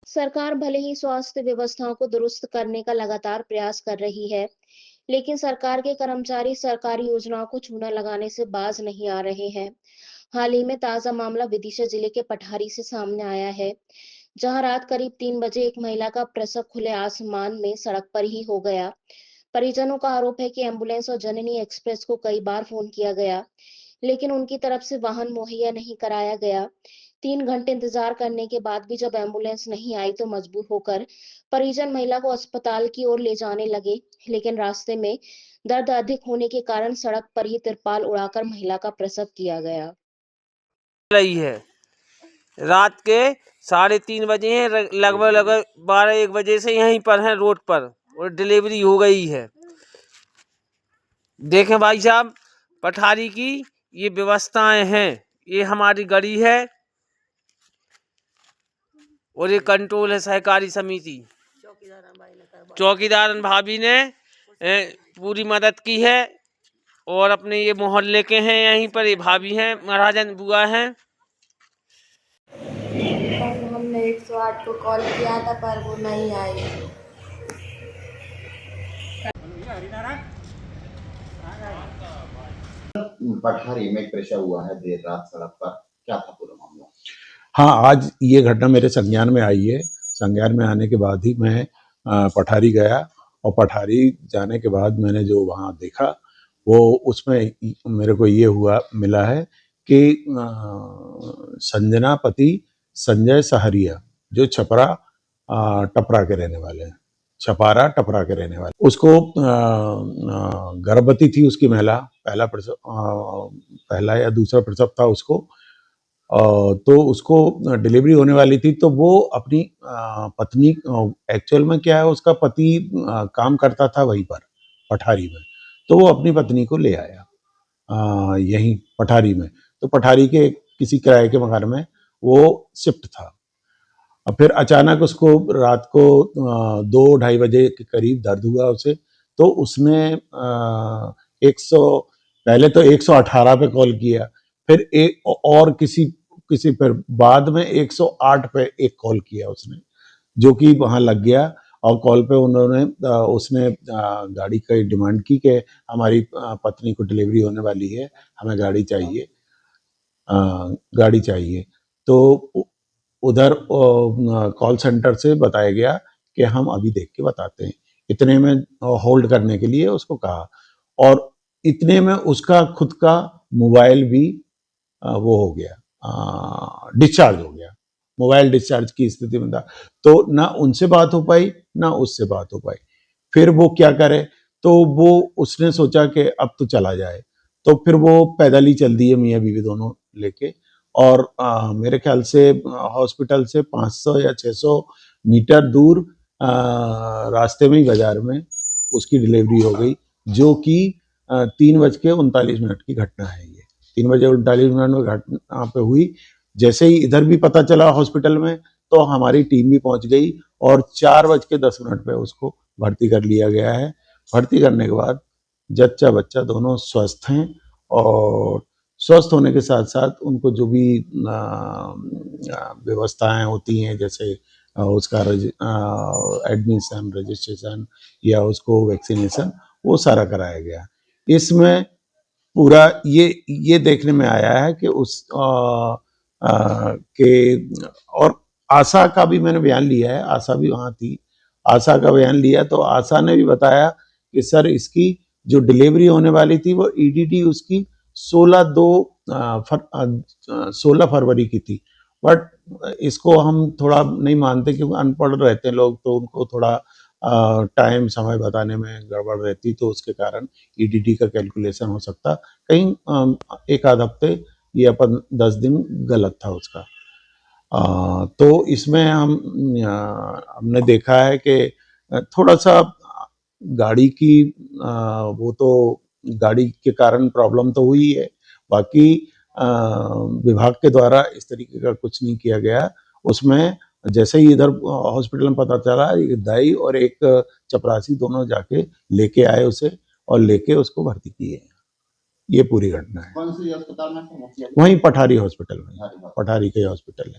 सरकार भले ही स्वास्थ्य व्यवस्थाओं को दुरुस्त करने का लगातार प्रयास कर रही है, लेकिन सरकार के कर्मचारी सरकारी योजनाओं को चूना लगाने से बाज नहीं आ रहे हैं। हाल ही में ताजा मामला विदिशा जिले के पठारी से सामने आया है, जहां रात करीब 3 बजे एक महिला का प्रसव खुले आसमान में सड़क पर ही हो गया। परिजनों का आरोप है कि एम्बुलेंस और जननी एक्सप्रेस को कई बार फोन किया गया, लेकिन उनकी तरफ से वाहन मुहैया नहीं कराया गया। 3 घंटे इंतजार करने के बाद भी जब एम्बुलेंस नहीं आई तो मजबूर होकर परिजन महिला को अस्पताल की ओर ले जाने लगे, लेकिन रास्ते में दर्द अधिक होने के कारण सड़क पर ही तिरपाल उड़ाकर महिला का प्रसव किया गया। रही है। रात के 3:30 बजे हैं, लगभग लगभग 12-1 बजे से यहीं पर हैं रोड पर, और डिलीवरी हो गई है। देखें भाई साहब, पठारी की ये व्यवस्थाएं हैं। ये हमारी गड़ी है और ये कंट्रोल है सहकारी समिति। चौकीदार भाभी ने पूरी मदद की है, और अपने ये मोहल्ले के हैं, यहीं पर ये भाभी हैं, महाराजन बुआ हैं। हमने 108 को कॉल किया था पर वो नहीं आई। पठारी में पेशा हुआ है देर रात सड़क पर, क्या था पूरा मामला? हाँ, आज ये घटना मेरे संज्ञान में आई है। संज्ञान में आने के बाद ही मैं पठारी गया, और पठारी जाने के बाद मैंने जो वहाँ देखा वो उसमें मेरे को ये मिला है कि संजना पति संजय सहारिया, जो टपरा के रहने वाले हैं, छपारा टपरा के रहने वाले, उसको गर्भवती थी उसकी महिला, पहला या दूसरा प्रसव था उसको। तो उसको डिलीवरी होने वाली थी, तो वो अपनी पत्नी, एक्चुअल में क्या है, उसका पति काम करता था वहीं पर पठारी में, तो वो अपनी पत्नी को ले आया यहीं पठारी में। तो पठारी के किसी किराए के मकान में वो शिफ्ट था। और फिर अचानक उसको रात को 2-2:30 बजे के करीब दर्द हुआ उसे, तो उसने 100 पहले तो 118 पे कॉल किया, फिर एक और किसी पर बाद में 108 पे एक कॉल किया उसने, जो कि वहाँ लग गया। और कॉल पे उसने गाड़ी की डिमांड की कि हमारी पत्नी को डिलीवरी होने वाली है, हमें गाड़ी चाहिए। तो उधर कॉल सेंटर से बताया गया कि हम अभी देख के बताते हैं। इतने में होल्ड करने के लिए उसको कहा, और इतने में उसका खुद का मोबाइल भी वो हो गया, डिस्चार्ज हो गया। मोबाइल डिस्चार्ज की स्थिति में था, तो ना उनसे बात हो पाई ना उससे बात हो पाई। फिर वो क्या करे, तो वो उसने सोचा कि अब तो चला जाए, तो फिर वो पैदल ही चल दिए, मियाँ बीवी दोनों लेके। और मेरे ख्याल से हॉस्पिटल से 500 या 600 मीटर दूर रास्ते में ही बाजार में उसकी डिलीवरी हो गई, जो कि 3:39 की घटना है। ये 3:39 में घटना पे हुई। जैसे ही इधर भी पता चला हॉस्पिटल में, तो हमारी टीम भी पहुंच गई, और 4:10 पे उसको भर्ती कर लिया गया है। भर्ती करने के बाद जच्चा बच्चा दोनों स्वस्थ हैं, और स्वस्थ होने के साथ साथ उनको जो भी व्यवस्थाएं होती हैं, जैसे उसका एडमिशन, रजिस्ट्रेशन या उसको वैक्सीनेशन, वो सारा कराया गया। इसमें पूरा ये देखने में आया है कि और आशा का भी मैंने बयान लिया है, आशा भी वहाँ थी। आशा का बयान लिया तो आशा ने भी बताया कि सर, इसकी जो डिलीवरी होने वाली थी वो ईडीडी उसकी 16 फरवरी की थी। बट इसको हम थोड़ा नहीं मानते, क्योंकि अनपढ़ रहते हैं लोग, तो उनको थोड़ा टाइम समय बताने में गड़बड़ रहती, तो उसके कारण ईडीडी का कैलकुलेशन हो सकता कहीं 1 आध हफ्ते या 10 दिन गलत था उसका। तो इसमें हमने देखा है कि थोड़ा सा गाड़ी की वो तो गाड़ी के कारण प्रॉब्लम तो हुई है, बाकी विभाग के द्वारा इस तरीके का कुछ नहीं किया गया। उसमें जैसे ही इधर हॉस्पिटल में पता चला, एक दाई और एक चपरासी दोनों जाके लेके आए उसे, और लेके उसको भर्ती किए। ये पूरी घटना है। कौन सी अस्पताल में? वहीं पठारी हॉस्पिटल में, पठारी के हॉस्पिटल है।